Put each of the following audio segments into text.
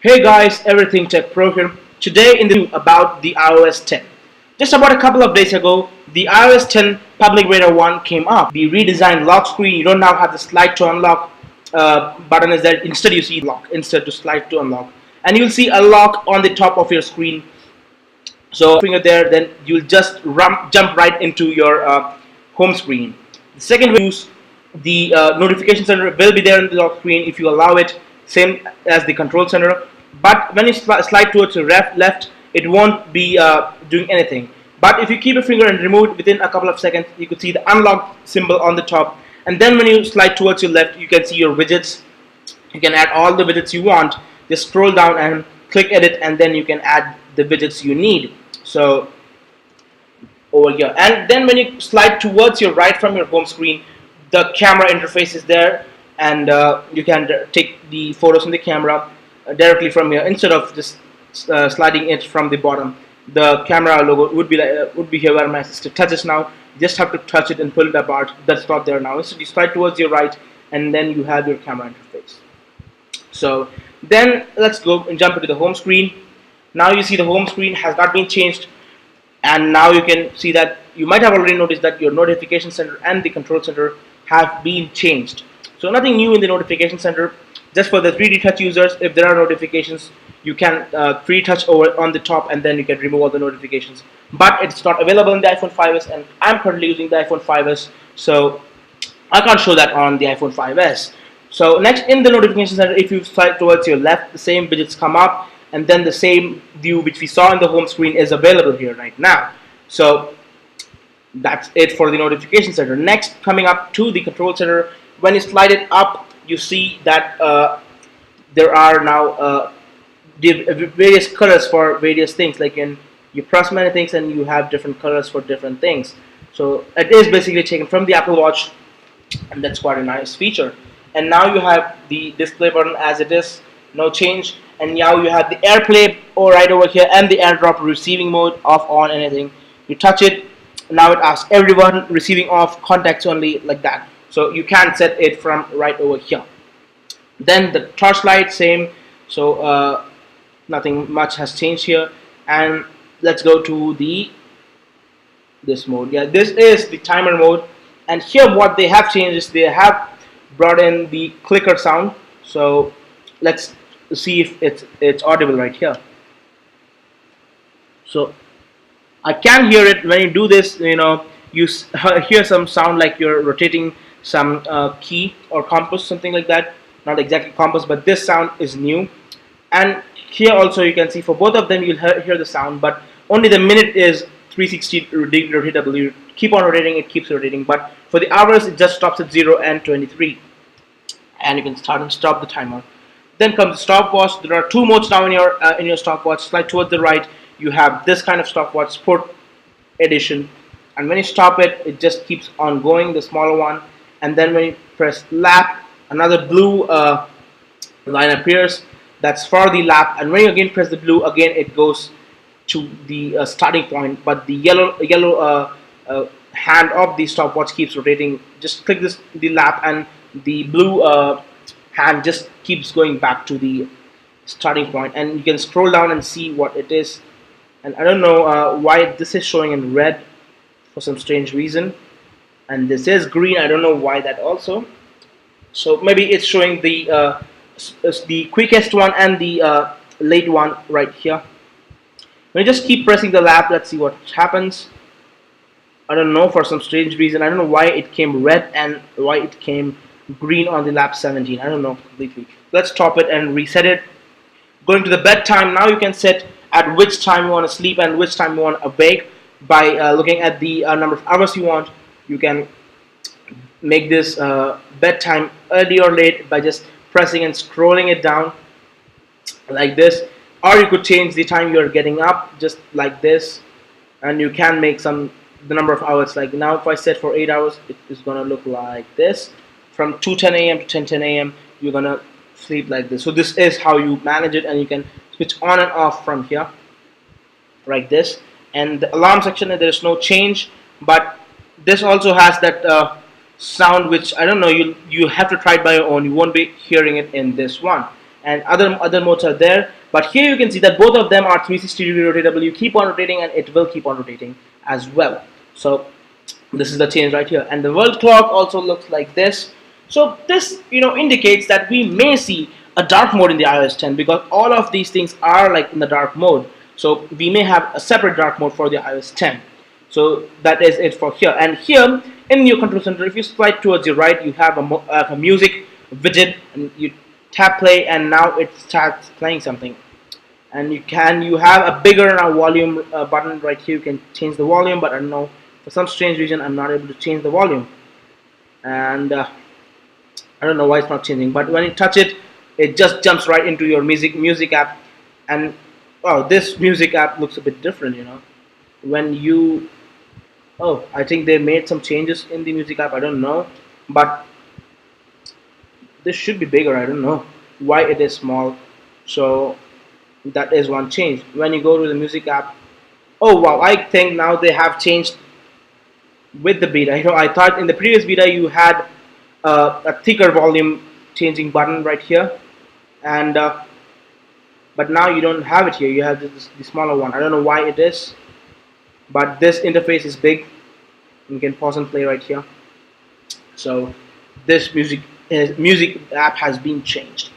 Hey guys, Everything Tech Pro here. Today in the review about the iOS 10. Just about a couple of days ago, the iOS 10 public beta 1 came up. The redesigned lock screen, you don't now have the slide to unlock button is there. Instead you see lock instead to slide to unlock. And you'll see a lock on the top of your screen. So finger there, then you'll just jump right into your home screen. The second way, use the notification center will be there in the lock screen if you allow it, same as the control center. But when you slide towards your left, it won't be doing anything. But if you keep your finger and remove it within a couple of seconds, you could see the unlock symbol on the top. And then when you slide towards your left, you can see your widgets. You can add all the widgets you want. Just scroll down and click edit, and then you can add the widgets you need. So over here, and then when you slide towards your right from your home screen, the camera interface is there, and you can take the photos from the camera directly from here instead of just sliding it from the bottom. The camera logo would be here where my sister touches now. You just have to touch it and pull it apart. That's not there now. So you slide towards your right, and then you have your camera interface. So then let's go and jump into the home screen. Now you see the home screen has not been changed, and now you can see that you might have already noticed that your notification center and the control center have been changed. So nothing new in the notification center. Just for the 3D touch users, if there are notifications, you can 3D touch over on the top, and then you can remove all the notifications. But it's not available in the iPhone 5s, and I'm currently using the iPhone 5s, so I can't show that on the iPhone 5s. So next, in the notification center, if you slide towards your left, the same widgets come up, and then the same view which we saw in the home screen is available here right now. So that's it for the notification center. Next, coming up to the control center, when you slide it up, you see that there are now various colors for various things. Like you press many things and you have different colors for different things. So it is basically taken from the Apple Watch, and that's quite a nice feature. And now you have the display button as it is, no change. And now you have the AirPlay right over here, and the AirDrop receiving mode, off, on, anything. You touch it, now it asks everyone, receiving off, contacts only, like that. So you can set it from right over here. Then the torchlight, same. So nothing much has changed here. And let's go to this mode. Yeah, this is the timer mode. And here what they have changed is they have brought in the clicker sound. So let's see if it's audible right here. So I can hear it. When you do this, you hear some sound like you're rotating some key or compass, something like that. Not exactly compass, but this sound is new. And here also you can see for both of them you'll hear the sound, but only the minute is 360 rotatable. You keep on rotating, it keeps rotating. But for the hours, it just stops at 0 and 23. And you can start and stop the timer. Then comes the stopwatch. There are two modes now in your stopwatch. Slide towards the right, you have this kind of stopwatch, Sport Edition, and when you stop it, it just keeps on going, the smaller one. And then when you press lap, another blue line appears. That's for the lap. And when you again press the blue, again it goes to the starting point. But the yellow hand of the stopwatch keeps rotating. Just click the lap, and the blue hand just keeps going back to the starting point, and you can scroll down and see what it is. And I don't know why this is showing in red for some strange reason, and this is green. I don't know why that also. So maybe it's showing the quickest one and the late one right here. When you just keep pressing the lap, let's see what happens. I don't know, for some strange reason. I don't know why it came red and why it came green on the lap 17. I don't know completely. Let's stop it and reset it. Going to the bedtime, now you can set at which time you want to sleep and which time you want to awake by looking at the number of hours you want. You can make this bedtime early or late by just pressing and scrolling it down like this, or you could change the time you're getting up just like this, and you can make the number of hours. Like now if I set for 8 hours, it is going to look like this. From 2:10 a.m. to 10:10 a.m. you're gonna sleep like this. So this is how you manage it, and you can switch on and off from here like this. And the alarm section, there is no change, but this also has that sound which I don't know, you have to try it by your own. You won't be hearing it in this one. and other modes are there. But here you can see that both of them are 360-degree rotatable. You keep on rotating and it will keep on rotating as well. So this is the change right here, and the world clock also looks like this. So this indicates that we may see a dark mode in the iOS 10, because all of these things are like in the dark mode. So we may have a separate dark mode for the iOS 10. So that is it for here. And here in your control center, if you slide towards your right, you have a music widget, and you tap play, and now it starts playing something. And you have a bigger volume button right here. You can change the volume, but I don't know, for some strange reason I'm not able to change the volume, and I don't know why it's not changing. But when you touch it, it just jumps right into your music app. And oh, this music app looks a bit different, when you I think they made some changes in the music app. I don't know, but this should be bigger. I don't know why it is small. So that is one change. When you go to the music app, oh wow, I think now they have changed with the beta. I thought in the previous beta you had a thicker volume changing button right here, and but now you don't have it here. You have the smaller one. I don't know why it is, but this interface is big. You can pause and play right here. So this music app has been changed.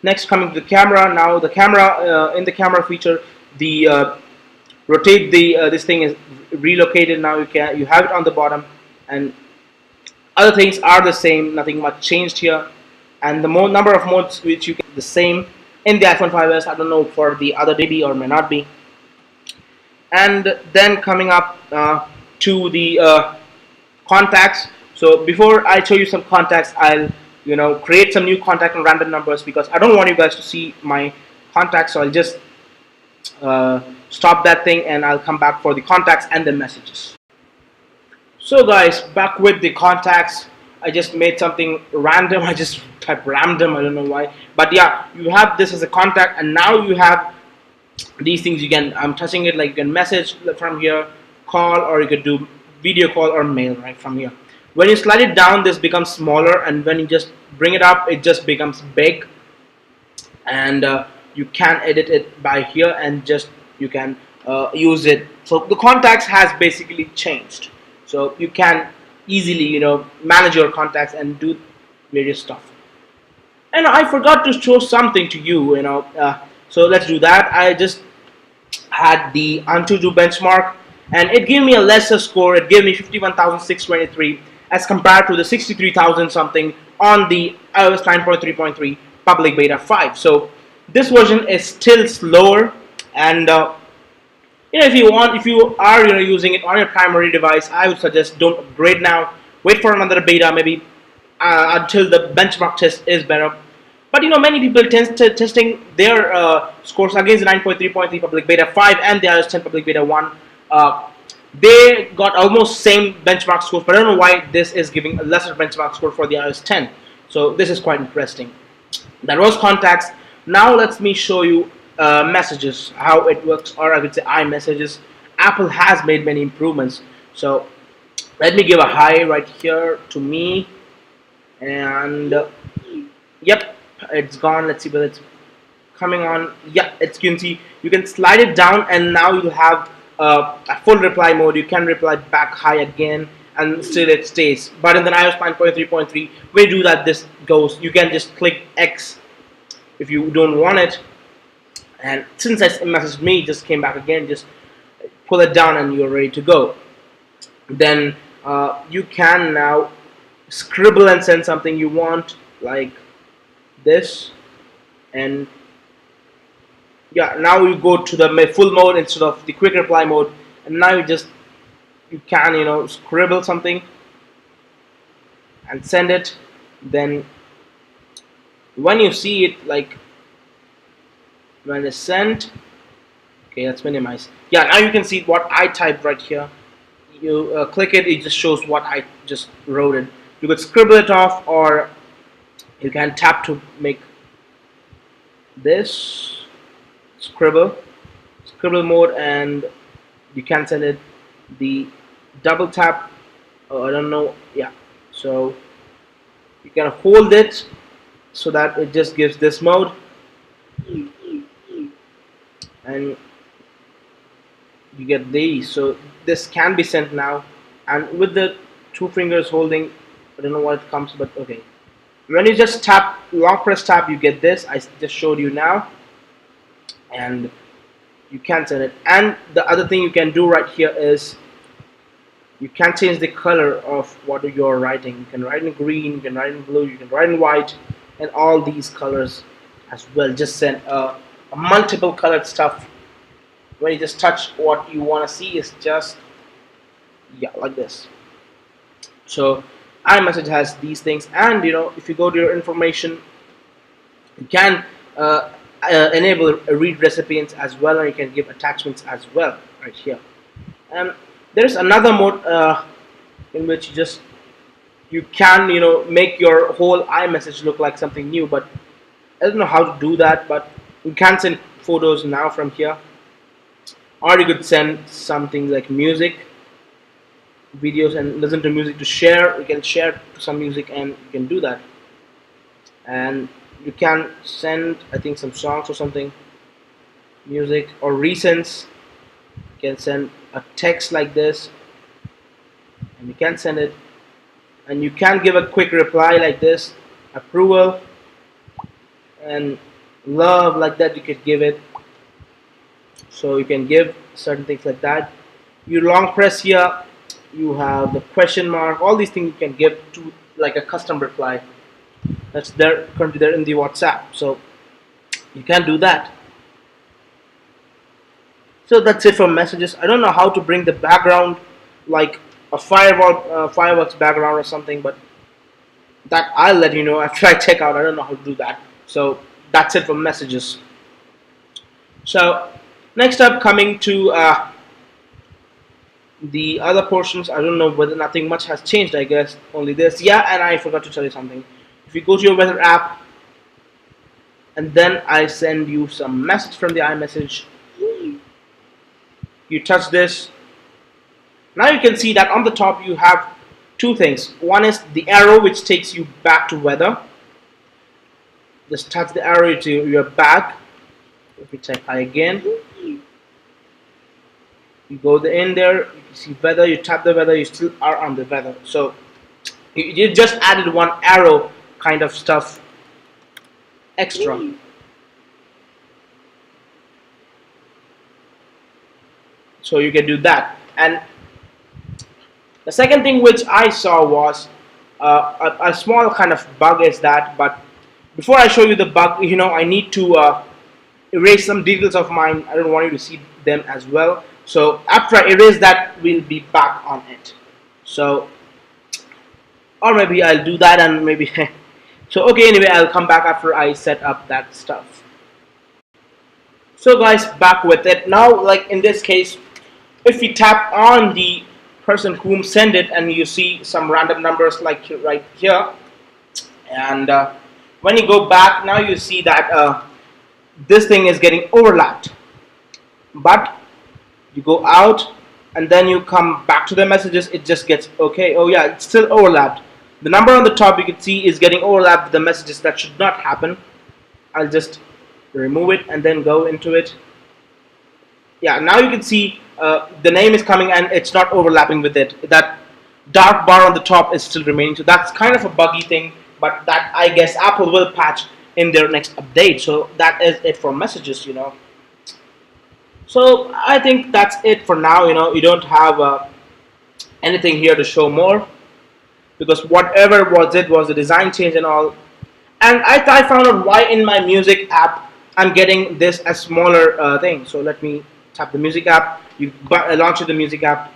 Next, coming to the camera. Now the camera, in the camera feature, the rotate this thing is relocated. Now you have it on the bottom, and other things are the same. Nothing much changed here, and the number of modes which you can the same in the iPhone 5s. I don't know for the other maybe or may not be. And then coming up to the contacts. So before I show you some contacts, I'll create some new contact and random numbers, because I don't want you guys to see my contacts. So I'll just stop that thing, and I'll come back for the contacts and the messages. So guys, back with the contacts. I just made something random. I just typed random. I don't know why, but yeah, you have this as a contact, and now you have these things. I'm touching it, like you can message from here, call, or you could do video call or mail right from here. When you slide it down, this becomes smaller, and when you just bring it up, it just becomes big. And you can edit it by here, and just you can use it. So the contacts has basically changed. So you can easily manage your contacts and do various stuff. And I forgot to show something to you. So let's do that. I just had the Antutu benchmark, and it gave me a lesser score. It gave me 51,623 as compared to the 63,000 something on the iOS 9.3.3 public beta 5. So this version is still slower, and if you are using it on your primary device, I would suggest don't upgrade now. Wait for another beta, maybe until the benchmark test is better. But many people testing their scores against the 9.3.3 public beta 5 and the iOS 10 public beta 1. They got almost same benchmark scores, but I don't know why this is giving a lesser benchmark score for the iOS 10. So this is quite interesting. That was contacts. Now let me show you messages, how it works, or I would say iMessages. Apple has made many improvements. So let me give a hi right here to me, and yep, it's gone. Let's see whether it's coming on. Yeah, you can slide it down, and now you have a full reply mode. You can reply back hi again, and still it stays. But in the iOS 9.3.3, when you do that, this goes. You can just click X if you don't want it. And since I messaged me, just came back again, just pull it down and you're ready to go. Then you can now scribble and send something you want, like this. And yeah, now you go to the full mode instead of the quick reply mode, and now you can scribble something and send it. Then when you see it, like when it's sent, okay, let's minimize. Yeah, now you can see what I typed right here. You click it, it just shows what I just wrote it. You could scribble it off, or you can tap to make this scribble mode, and you can send it. The double tap, I don't know, yeah, so you can hold it so that it just gives this mode, and you get these. So this can be sent now, and with the two fingers holding, I don't know what it comes, but okay. When you just tap, long press tap, you get this. I just showed you now, and you can send it. And the other thing you can do right here is you can change the color of what you're writing. You can write in green, you can write in blue, you can write in white, and all these colors as well. Just send a multiple colored stuff. When you just touch what you want to see, is just, yeah, like this. So iMessage has these things, and if you go to your information, you can enable read recipients as well, and you can give attachments as well right here. And there's another mode in which you can make your whole iMessage look like something new, but I don't know how to do that. But you can send photos now from here, or you could send something like music, videos, and listen to music to share. You can share some music, and you can do that. And you can send, I think, some songs or something, music or recents. You can send a text like this, and you can send it, and you can give a quick reply like this, approval, and love, like that. You could give it. So you can give certain things like that. You long press here, you have the question mark, all these things you can give to like a custom reply that's there currently there in the WhatsApp. So you can do that. So that's it for messages. I don't know how to bring the background like a fireworks background or something, but that I'll let you know after I check out. I don't know how to do that. So that's it for messages. So next up, coming to the other portions, I don't know whether nothing much has changed. I guess only this. Yeah, and I forgot to tell you something. If you go to your weather app, and then I send you some message from the iMessage, you touch this. Now you can see that on the top you have two things. One is the arrow, which takes you back to weather. Just touch the arrow to your back. If we type hi again, you go in there, you see weather, you tap the weather, you still are on the weather. So you just added one arrow kind of stuff extra. So you can do that. And the second thing which I saw was a small kind of bug is that, but before I show you the bug, I need to erase some details of mine. I don't want you to see them as well. So after I erase that, we'll be back on it. So, or maybe I'll do that and maybe so okay, anyway, I'll come back after I set up that stuff. So guys, back with it now. Like in this case, if you tap on the person whom sent it, and you see some random numbers like right here, and when you go back, now you see that this thing is getting overlapped. But you go out and then you come back to the messages, it just gets okay. Oh yeah, it's still overlapped. The number on the top you can see is getting overlapped with the messages. That should not happen. I'll just remove it and then go into it. Yeah, now you can see the name is coming and it's not overlapping with it. That dark bar on the top is still remaining. So that's kind of a buggy thing, but that I guess Apple will patch in their next update. So that is it for messages. So I think that's it for now. You don't have anything here to show more, because whatever was a design change and all. And I found out why in my music app I'm getting this as smaller thing. So let me tap the music app. You launch the music app,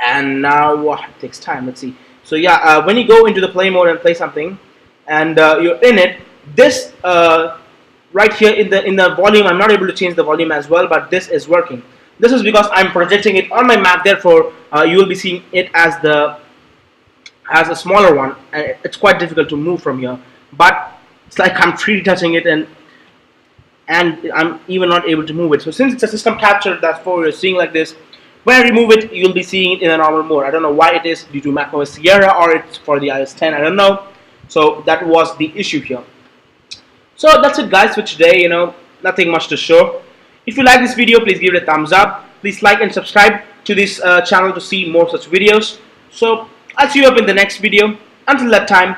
and now it takes time. Let's see. So yeah, when you go into the play mode and play something, and you're in it, this right here in the volume, I'm not able to change the volume as well, but this is working. This is because I'm projecting it on my Mac. Therefore, you will be seeing it as a smaller one, and it's quite difficult to move from here. But it's like I'm 3D touching it, and I'm even not able to move it. So since it's a system capture, that's why you're seeing like this. When I remove it, you'll be seeing it in a normal mode. I don't know why it is due to macOS Sierra or it's for the iOS 10. I don't know. So that was the issue here. So that's it guys for today, nothing much to show. If you like this video, please give it a thumbs up. Please like and subscribe to this channel to see more such videos. So I'll see you up in the next video. Until that time,